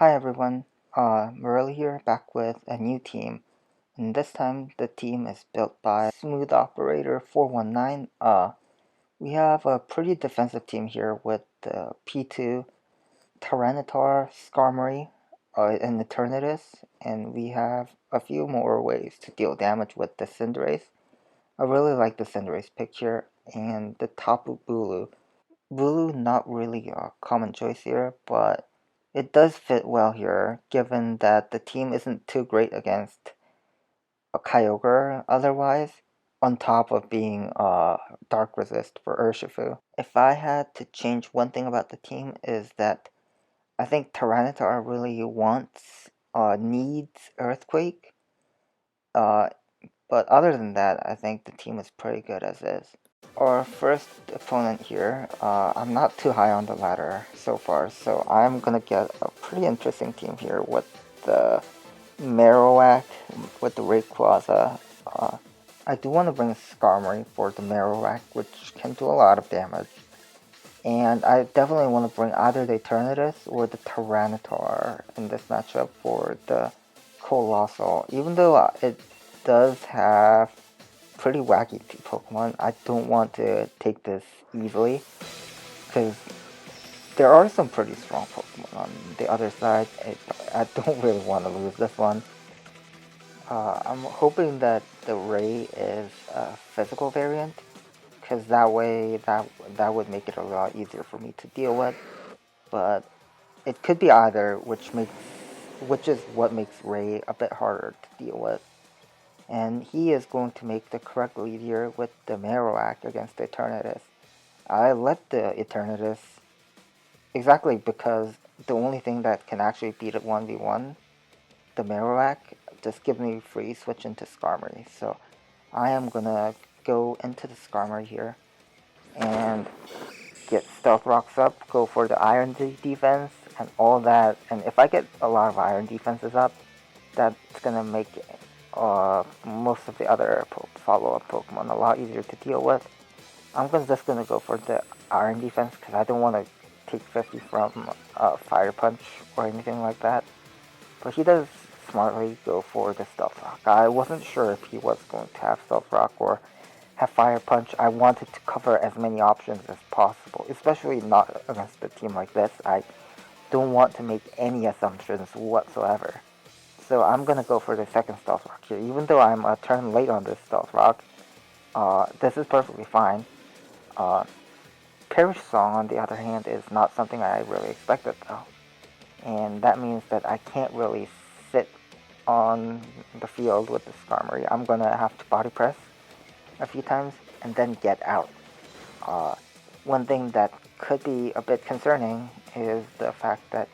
Hi everyone, Morelli here, back with a new team. And this time the team is built by Smooth Operator 419. We have a pretty defensive team here with the P2, Tyranitar, Skarmory, and Eternatus, and we have a few more ways to deal damage with the Cinderace. I really like the Cinderace picture, and the Tapu Bulu. Bulu, not really a common choice here, but it does fit well here, given that the team isn't too great against a Kyogre otherwise, on top of being Dark Resist for Urshifu. If I had to change one thing about the team is that I think Tyranitar really needs Earthquake, uh, but other than that, I think the team is pretty good as is. Our first opponent here, I'm not too high on the ladder so far, so I'm gonna get a pretty interesting team here with the Marowak, with the Rayquaza. I do want to bring Skarmory for the Marowak, which can do a lot of damage. And I definitely want to bring either the Eternatus or the Tyranitar in this matchup for the Colossal. Even though it does have pretty wacky Pokemon, I don't want to take this easily, because there are some pretty strong Pokemon on the other side. I don't really want to lose this one. I'm hoping that the Ray is a physical variant, because that way that would make it a lot easier for me to deal with. But it could be either, which is what makes Ray a bit harder to deal with. And he is going to make the correct lead here with the Marowak against the Eternatus. I let the Eternatus exactly because the only thing that can actually beat it 1v1, the Marowak, just gives me free switch into Skarmory. So I am gonna go into the Skarmory here and get Stealth Rocks up, go for the Iron defense and all that. And if I get a lot of Iron defenses up, that's gonna make most of the other follow-up Pokemon a lot easier to deal with. I'm just gonna go for the Iron defense because I don't want to take 50 from Fire Punch or anything like that. But he does smartly go for the Stealth Rock. I wasn't sure if he was going to have Stealth Rock or have Fire Punch. I wanted to cover as many options as possible, especially not against a team like this. I don't want to make any assumptions whatsoever. So I'm gonna go for the second Stealth Rock here. Even though I'm a turn late on this Stealth Rock, this is perfectly fine. Perish Song, on the other hand, is not something I really expected though. And that means that I can't really sit on the field with the Skarmory. I'm gonna have to body press a few times and then get out. One thing that could be a bit concerning is the fact that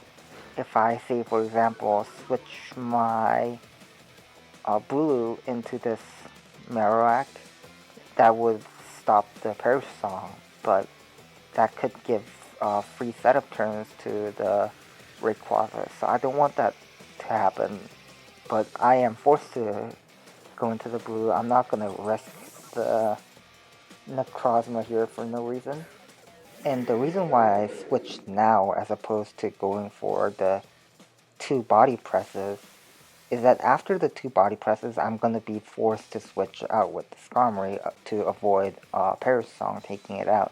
if I say, for example, switch my Bulu into this Marowak, that would stop the Perish Song, but that could give free setup turns to the Rayquaza, so I don't want that to happen, but I am forced to go into the Bulu. I'm not going to risk the Necrozma here for no reason. And the reason why I switched now as opposed to going for the two body presses is that after the two body presses, I'm going to be forced to switch out with the Skarmory to avoid Perish Song taking it out.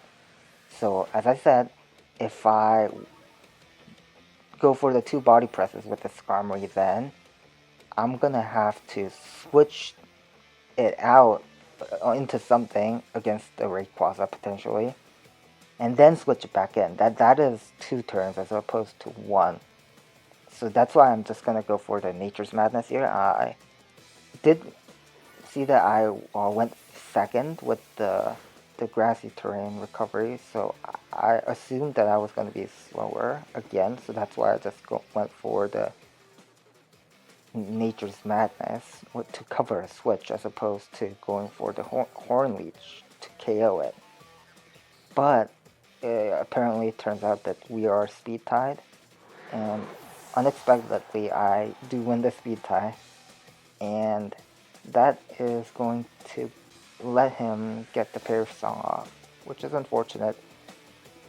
So, as I said, if I go for the two body presses with the Skarmory, then I'm going to have to switch it out into something against the Rayquaza potentially, and then switch it back in. That is 2 turns as opposed to 1. So that's why I'm just gonna go for the Nature's Madness here. I did see that I went second with the grassy terrain recovery, so I assumed that I was gonna be slower again. So that's why I just went for the Nature's Madness to cover a switch as opposed to going for the Horn Leech to KO it. But apparently it turns out that we are speed tied, and unexpectedly I do win the speed tie, and that is going to let him get the Perish Song off, which is unfortunate,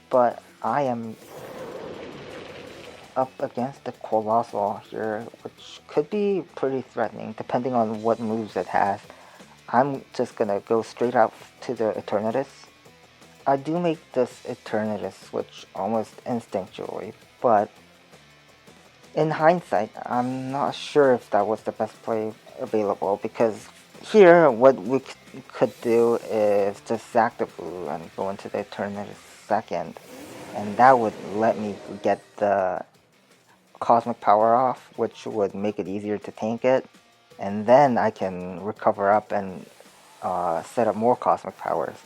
but I am up against the Colossal here, which could be pretty threatening depending on what moves it has. I'm just gonna go straight out to the Eternatus. I do make this Eternatus switch almost instinctually, but in hindsight, I'm not sure if that was the best play available, because here what we could do is just sack the blue and go into the Eternatus second, and that would let me get the Cosmic Power off, which would make it easier to tank it, and then I can recover up and set up more Cosmic Powers.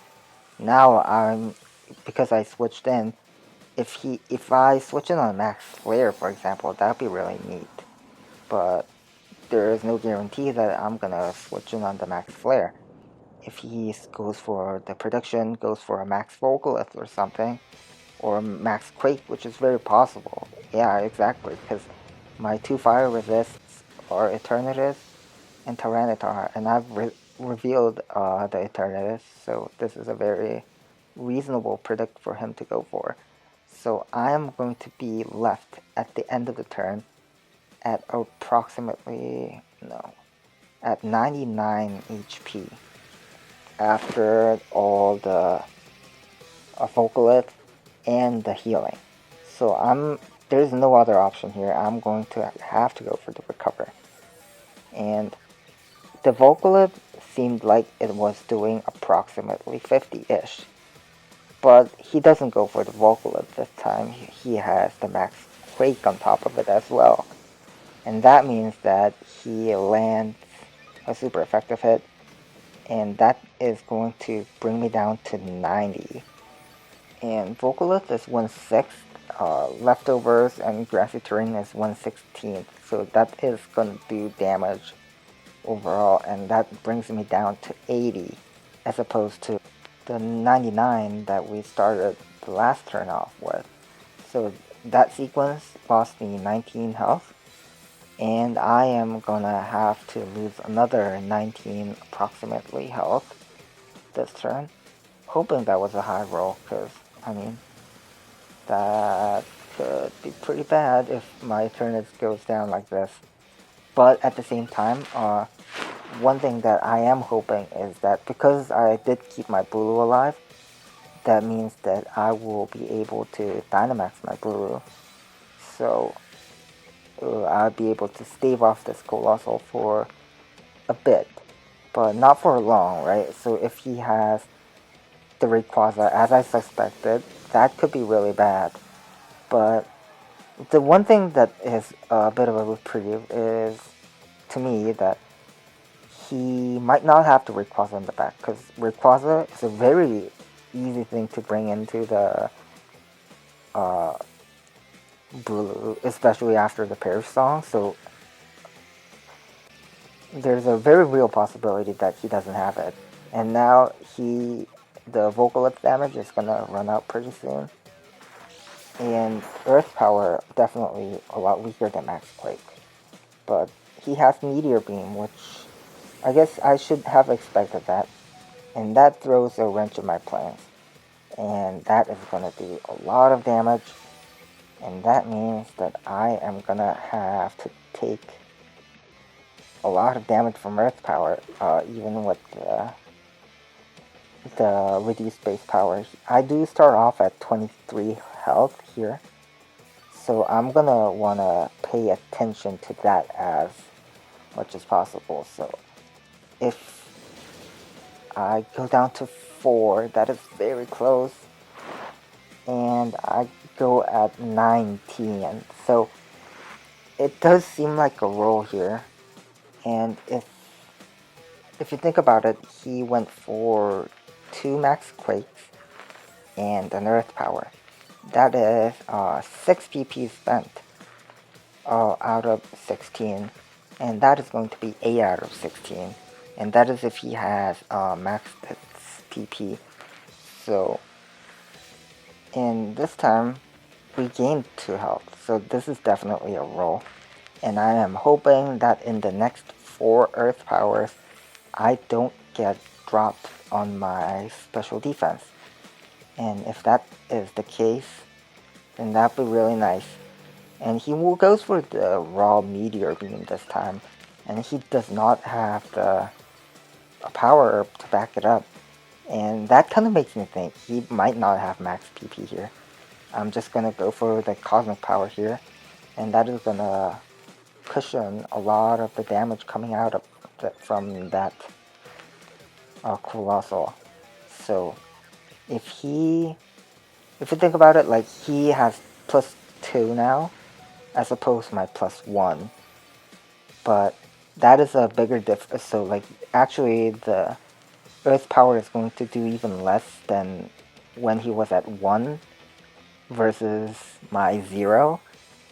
Now because I switched in, if I switch in on Max Flare, for example, that'd be really neat. But there is no guarantee that I'm gonna switch in on the Max Flare. If he goes for the prediction, goes for a Max Volgalith or something, or Max Quake, which is very possible. Yeah, exactly, because my 2 fire resists are Eternatus and Tyranitar, and I've revealed the Eternatus, so this is a very reasonable predict for him to go for. So I am going to be left at the end of the turn at approximately, no, at 99 HP after all the Vocalith and the healing. So there's no other option here. I'm going to have to go for the recover. And the Vocalith seemed like it was doing approximately 50-ish. But he doesn't go for the Vocalith this time. He has the Max Quake on top of it as well. And that means that he lands a super effective hit, and that is going to bring me down to 90. And Vocalith is 1/6, Leftovers and Grassy Terrain is 1/16, so that is going to do damage overall, and that brings me down to 80, as opposed to the 99 that we started the last turn off with. So that sequence lost me 19 health, and I am gonna have to lose another 19 approximately health this turn. Hoping that was a high roll, because, I mean, that could be pretty bad if my Eternatus goes down like this. But at the same time, one thing that I am hoping is that because I did keep my Bulu alive, that means that I will be able to Dynamax my Bulu. So I'll be able to stave off this Colossal for a bit, but not for long, right? So if he has the Rayquaza, as I suspected, that could be really bad. But the one thing that is a bit of a reprieve is, to me, that he might not have to Rayquaza in the back, because Rayquaza is a very easy thing to bring into the Blue, especially after the Perish song, so there's a very real possibility that he doesn't have it. And now the Vocalith damage is gonna run out pretty soon. And Earth Power, definitely a lot weaker than Max Quake. But he has Meteor Beam, which I guess I should have expected that. And that throws a wrench in my plans. And that is gonna do a lot of damage. And that means that I am gonna have to take a lot of damage from Earth Power, even with the reduced base power. I do start off at 23 health here, so I'm gonna wanna pay attention to that as much as possible. So if I go down to 4, that is very close, and I go at 19, so it does seem like a roll here. And if you think about it, he went for 2 Max Quakes and an Earth Power. That is 6 PP spent out of 16, and that is going to be 8 out of 16, and that is if he has max PP. So, and this time we gained 2 health, so this is definitely a roll, and I am hoping that in the next 4 Earth Powers I don't get dropped on my special defense. And if that is the case, then that'd be really nice. And he goes for the raw Meteor Beam this time, and he does not have the power to back it up. And that kind of makes me think he might not have max PP here. I'm just gonna go for the Cosmic Power here, and that is gonna cushion a lot of the damage coming out of from that Colossal. So if you think about it, like, he has +2 now, as opposed to my +1. But that is a bigger difference. So, like, actually the Earth Power is going to do even less than when he was at 1 versus my 0.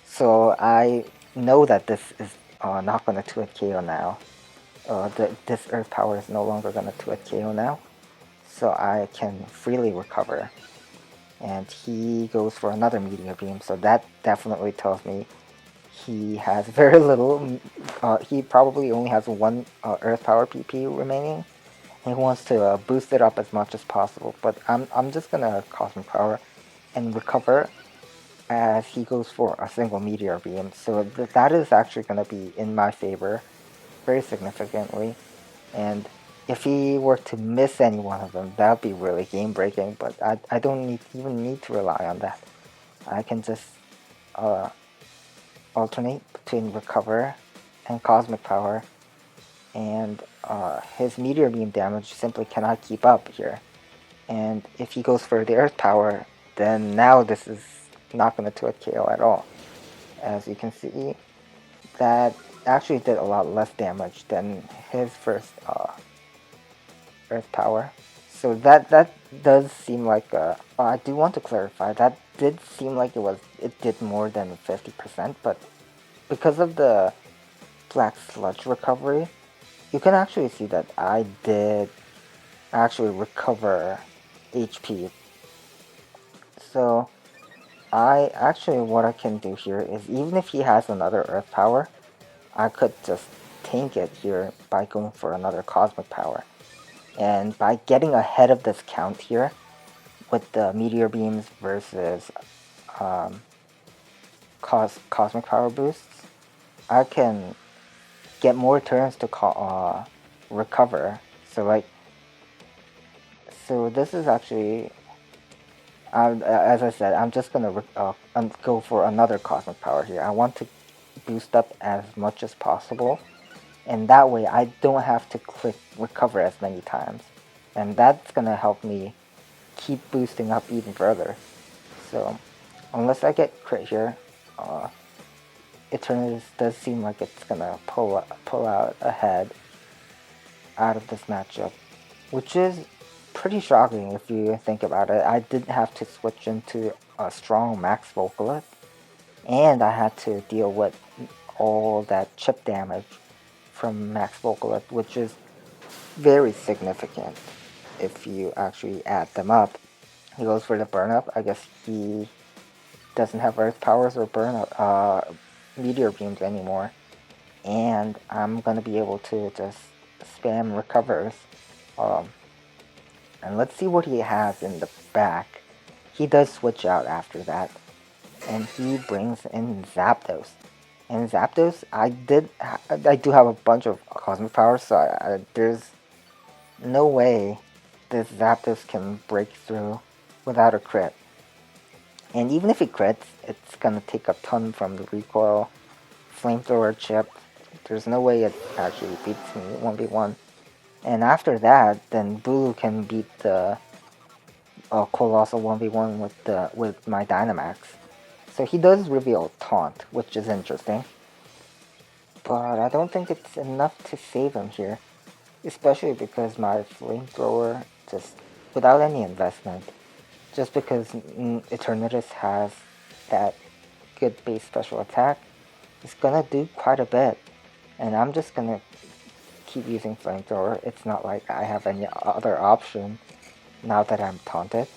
So I know that this is not going to 2-hit KO now. This Earth Power is no longer going to 2-hit KO now. So I can freely recover. And he goes for another Meteor Beam, so that definitely tells me he has very little. He probably only has 1 Earth Power PP remaining. He wants to boost it up as much as possible, but I'm just gonna Cosmic Power and recover as he goes for a single Meteor Beam. So that is actually gonna be in my favor very significantly. And if he were to miss any one of them, that would be really game breaking. But I don't even need to rely on that. I can just alternate between Recover and Cosmic Power, and his Meteor Beam damage simply cannot keep up here. And if he goes for the Earth Power, then now this is not going to 2-hit KO at all. As you can see, that actually did a lot less damage than his first Earth Power. So that does seem like I do want to clarify, that did seem like it did more than 50%, but because of the Black Sludge recovery, you can actually see that I did actually recover HP. So what I can do here is, even if he has another Earth Power, I could just tank it here by going for another Cosmic Power. And by getting ahead of this count here, with the Meteor Beams versus Cosmic Power boosts, I can get more turns to recover. So this is actually, as I said, I'm just gonna go for another Cosmic Power here. I want to boost up as much as possible, and that way I don't have to click recover as many times, and that's gonna help me keep boosting up even further. So unless I get crit here, Eternatus does seem like it's gonna pull out ahead out of this matchup, which is pretty shocking if you think about it. I didn't have to switch into a strong max Vocalith, and I had to deal with all that chip damage from max Vocalith, which is very significant if you actually add them up. He goes for the burn up. I guess he doesn't have Earth Powers or burn up Meteor Beams anymore, and I'm gonna be able to just spam recovers. And let's see what he has in the back. He does switch out after that, and he brings in Zapdos. And Zapdos, I do have a bunch of Cosmic Powers, so there's no way this Zapdos can break through without a crit. And even if it crits, it's gonna take a ton from the recoil, Flamethrower chip. There's no way it actually beats me 1v1. And after that, then Bulu can beat the Colossal 1v1 with my Dynamax. So he does reveal Taunt, which is interesting. But I don't think it's enough to save him here. Especially because my Flamethrower, just without any investment, just because Eternatus has that good base special attack, is gonna do quite a bit. And I'm just gonna keep using Flamethrower. It's not like I have any other option now that I'm taunted.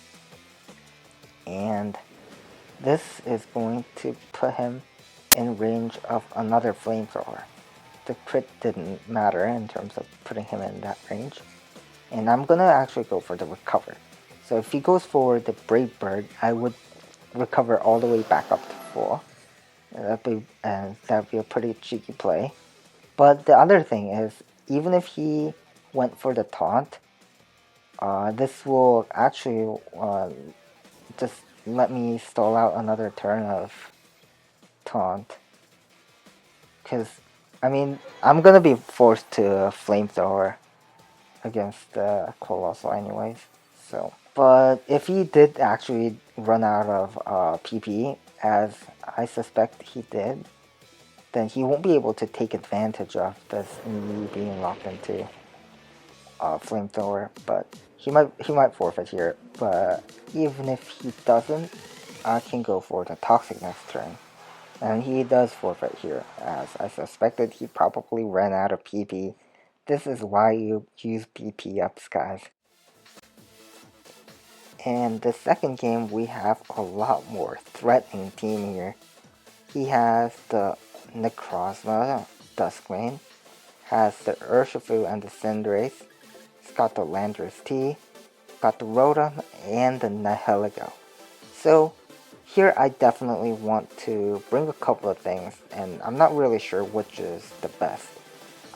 And this is going to put him in range of another Flamethrower. The crit didn't matter in terms of putting him in that range. And I'm gonna actually go for the Recover. So if he goes for the Brave Bird, I would recover all the way back up to full. That'd be a pretty cheeky play. But the other thing is, even if he went for the taunt, this will actually just let me stall out another turn of taunt. Because, I mean, I'm gonna be forced to flamethrower against the Colossal anyways. So, but if he did actually run out of PP, as I suspect he did, then he won't be able to take advantage of this me being locked into flamethrower. But he might forfeit here. But even if he doesn't, I can go for the toxic next turn. And he does forfeit here, as I suspected he probably ran out of PP. This is why you use PP ups, guys. And the second game, we have a lot more threatening team here. He has the Necrozma Duskmane, has the Urshifu and the Cinderace, he's got the Landorus T, got the Rotom, and the Nihilego. So here I definitely want to bring a couple of things, and I'm not really sure which is the best.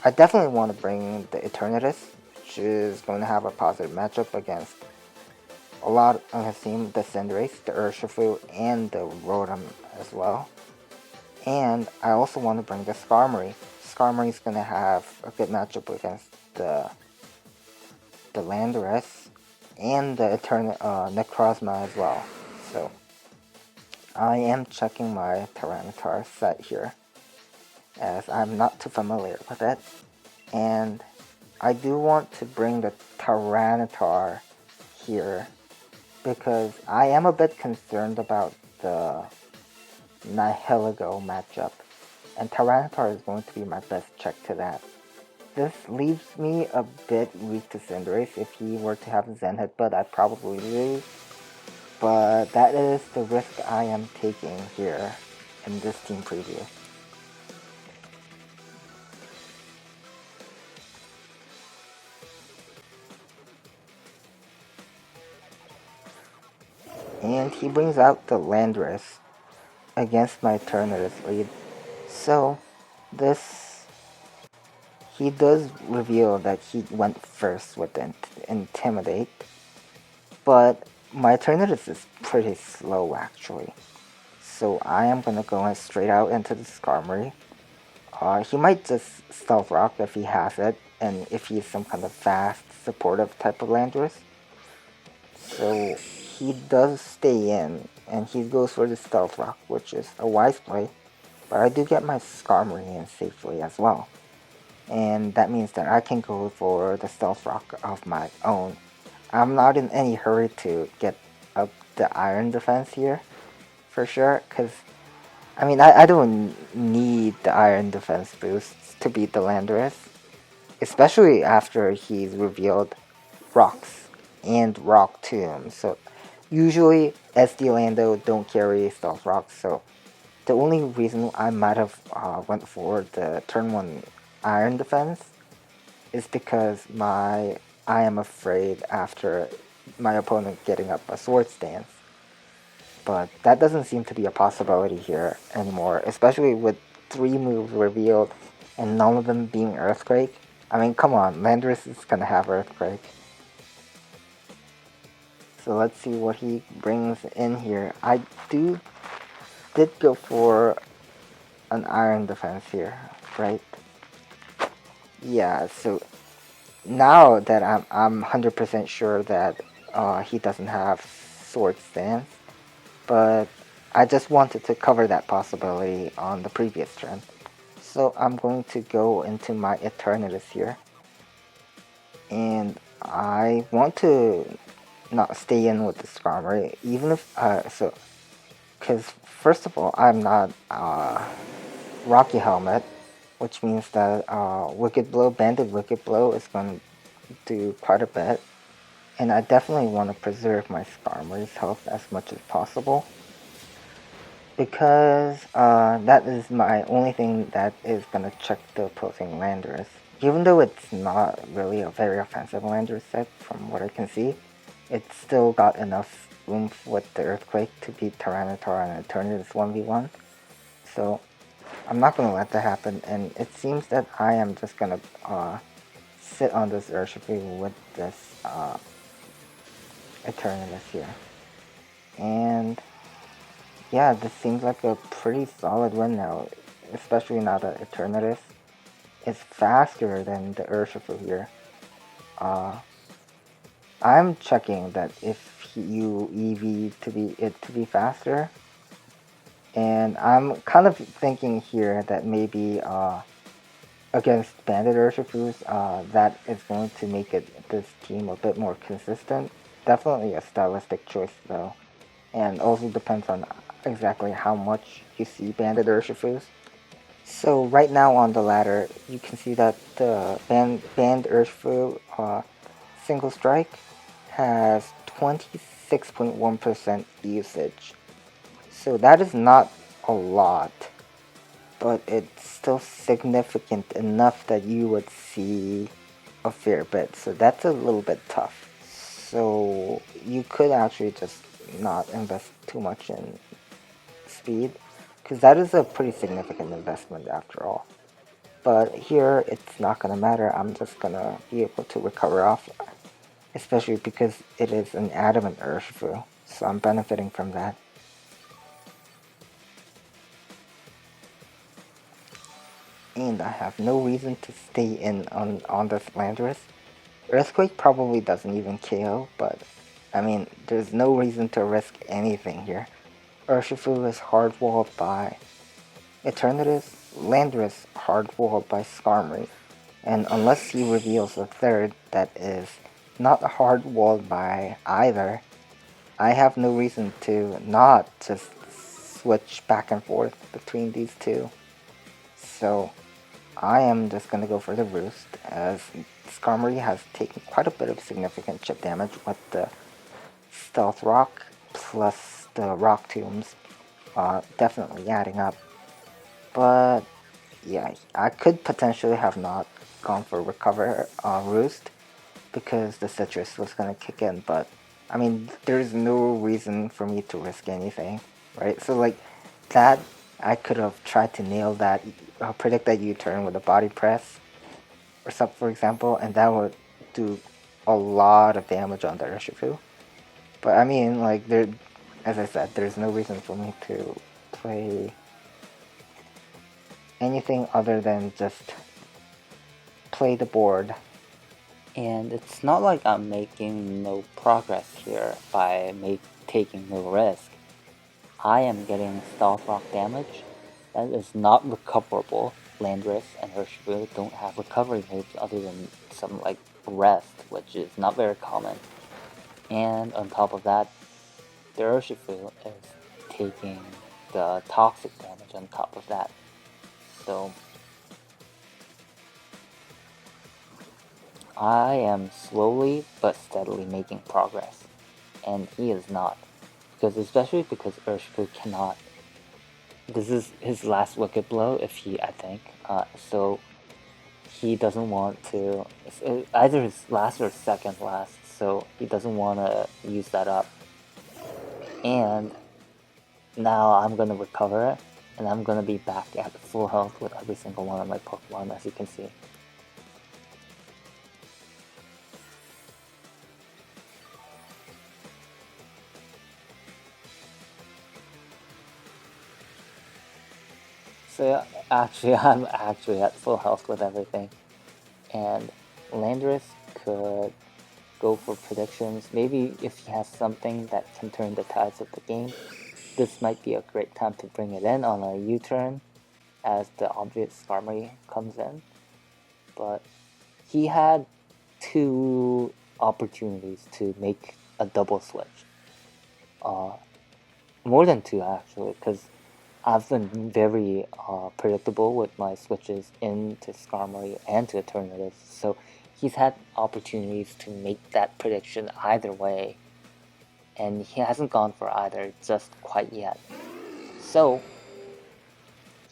I definitely want to bring the Eternatus, which is going to have a positive matchup against a lot on his team, the Cinderace, the Urshifu, and the Rotom as well. And I also want to bring the Skarmory. Skarmory is going to have a good matchup against the Landorus and the Necrozma as well. So I am checking my Tyranitar set here, as I'm not too familiar with it. And I do want to bring the Tyranitar here, because I am a bit concerned about the Nihilego matchup, and Tyranitar is going to be my best check to that. This leaves me a bit weak to Cinderace. If he were to have a Zen Headbutt, I'd probably lose, but that is the risk I am taking here in this team preview. And he brings out the Landorus against my Eternatus lead. So, he does reveal that he went first with the Intimidate, but my Eternatus is pretty slow actually. So I am gonna go straight out into the Skarmory. He might just Stealth Rock if he has it, and if he's some kind of fast, supportive type of Landorus. So he does stay in, and he goes for the Stealth Rock, which is a wise play. But I do get my Skarmory in safely as well. And that means that I can go for the Stealth Rock of my own. I'm not in any hurry to get up the Iron Defense here, for sure, because I mean, I don't need the Iron Defense boosts to beat the Landorus, especially after he's revealed Rocks and Rock Tomb. So usually SD Lando don't carry Stealth Rocks, so the only reason I might have went for the turn 1 Iron Defense is because I am afraid after my opponent getting up a Sword Stance. But that doesn't seem to be a possibility here anymore, especially with 3 moves revealed and none of them being Earthquake. I mean, come on, Landorus is gonna have Earthquake. So let's see what he brings in here. I did go for an Iron Defense here, right? Yeah, so now that I'm 100% sure that he doesn't have Sword Stance, but I just wanted to cover that possibility on the previous turn. So I'm going to go into my Eternatus here, and I want to not stay in with the Skarmory, even if because first of all, I'm not Rocky Helmet, which means that Wicked Blow, Banded Wicked Blow is going to do quite a bit, and I definitely want to preserve my Skarmory's health as much as possible, because that is my only thing that is going to check the opposing Landorus. Even though it's not really a very offensive Landorus set from what I can see, it's still got enough oomph with the Earthquake to beat Tyranitar and Eternatus 1v1. So I'm not gonna let that happen, and it seems that I am just gonna sit on this Urshifu with this Eternatus here. And yeah, this seems like a pretty solid win now, especially now that Eternatus is faster than the Urshifu here. I'm checking that if you EV to be faster, and I'm kind of thinking here that maybe against Bandit Urshifus, that is going to make this team a bit more consistent. Definitely a stylistic choice though, and also depends on exactly how much you see Bandit Urshifus. So right now on the ladder, you can see that the Band Urshifu single strike has 26.1% usage. So that is not a lot, but it's still significant enough that you would see a fair bit. So that's a little bit tough. So you could actually just not invest too much in speed, because that is a pretty significant investment after all. But here, it's not going to matter. I'm just going to be able to recover off, especially because it is an adamant Urshifu, so I'm benefiting from that. And I have no reason to stay in on this Landorus. Earthquake probably doesn't even KO, but I mean, there's no reason to risk anything here. Urshifu is hard-walled by Eternatus, Landorus hard-walled by Skarmory, and unless he reveals a third that is not hard-walled by either, I have no reason to not just switch back and forth between these two. So I am just going to go for the Roost, as Skarmory has taken quite a bit of significant chip damage with the Stealth Rock plus the Rock Tombs definitely adding up. But yeah, I could potentially have not gone for Recover Roost because the Citrus was going to kick in, but I mean, there's no reason for me to risk anything, right? So like that, I could have tried to nail that, predict that U-turn with a body press or something, for example, and that would do a lot of damage on the Urshifu. But I mean, like there, as I said, there's no reason for me to play anything other than just play the board. And it's not like I'm making no progress here by taking no risk. I am getting Stealth Rock damage that is not recoverable. Landorus and Urshifu don't have recovery moves other than some like Rest, which is not very common. And on top of that, the Urshifu is taking the toxic damage on top of that. So I am slowly but steadily making progress, and he is not. Especially because Urshifu cannot. This is his last Wicked Blow, I think. So he doesn't want to. It's either his last or second last, so he doesn't want to use that up. And now I'm gonna recover it, and I'm gonna be back at full health with every single one of my Pokemon, as you can see. So yeah, actually, I'm actually at full health with everything, and Landorus could go for predictions. Maybe if he has something that can turn the tides of the game, this might be a great time to bring it in on a U-turn as the obvious Skarmory comes in. But he had two opportunities to make a double switch. More than two actually, because I've been very predictable with my switches into Skarmory and to Eternatus, so he's had opportunities to make that prediction either way, and he hasn't gone for either just quite yet. So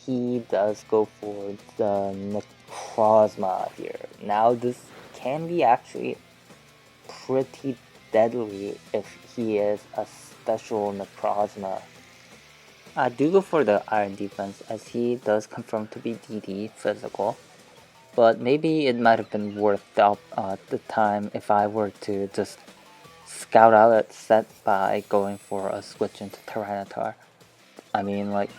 he does go for the Necrozma here. Now this can be actually pretty deadly if he is a special Necrozma. I do go for the Iron Defense, as he does confirm to be DD physical. But maybe it might have been worth the time if I were to just scout out that set by going for a switch into Tyranitar. I mean, like,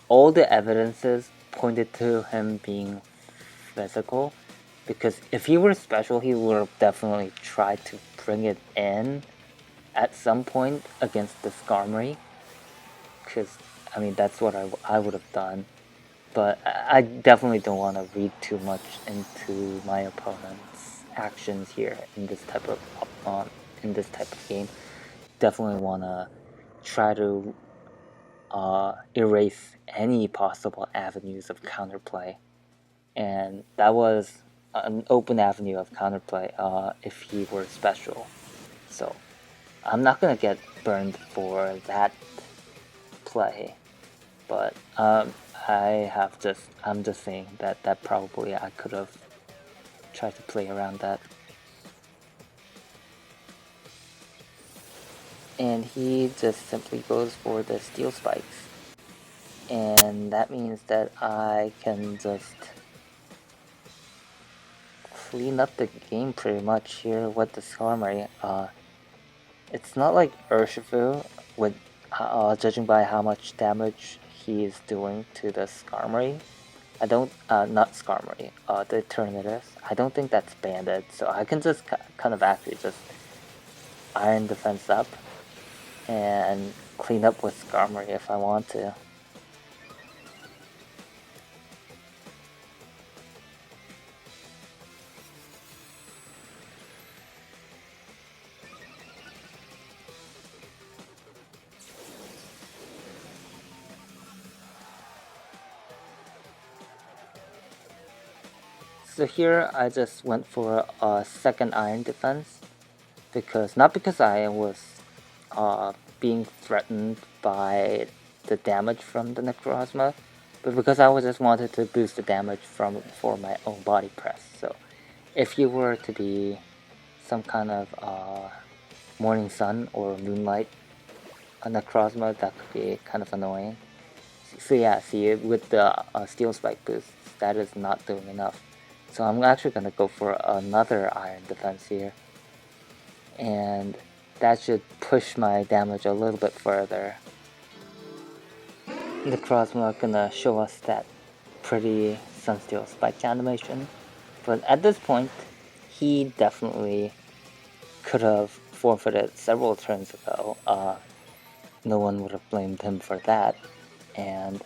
all the evidences pointed to him being physical, because if he were special, he would have definitely tried to bring it in at some point against the Skarmory, because, I mean, that's what I would have done. But I definitely don't want to read too much into my opponent's actions here in this type of game. Definitely want to try to erase any possible avenues of counterplay, and that was an open avenue of counterplay if he were special. So I'm not gonna get burned for that play, but I'm just saying that probably I could have tried to play around that. And he just simply goes for the steel spikes, and that means that I can just clean up the game pretty much here with the Skarmory. It's not like Urshifu, with judging by how much damage he is doing to the Skarmory. I don't, not Skarmory, the Eternatus. I don't think that's banded, so I can just kind of actually just Iron Defense up and clean up with Skarmory if I want to. So here I just went for a second Iron Defense, not because I was being threatened by the damage from the Necrozma, but because I just wanted to boost the damage for my own body press. So if you were to be some kind of morning sun or moonlight Necrozma, that could be kind of annoying. So yeah, see, with the steel spike boost, that is not doing enough. So I'm actually gonna go for another Iron Defense here, and that should push my damage a little bit further. The Necrozma gonna show us that pretty Sunsteel spike animation, but at this point, he definitely could have forfeited several turns ago. No one would have blamed him for that, and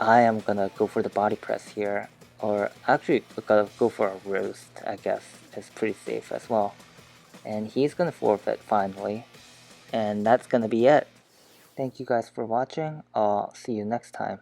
I am gonna go for the body press here, or actually gonna go for a roast, I guess. It's pretty safe as well. And he's gonna forfeit finally, and that's gonna be it. Thank you guys for watching. I'll see you next time.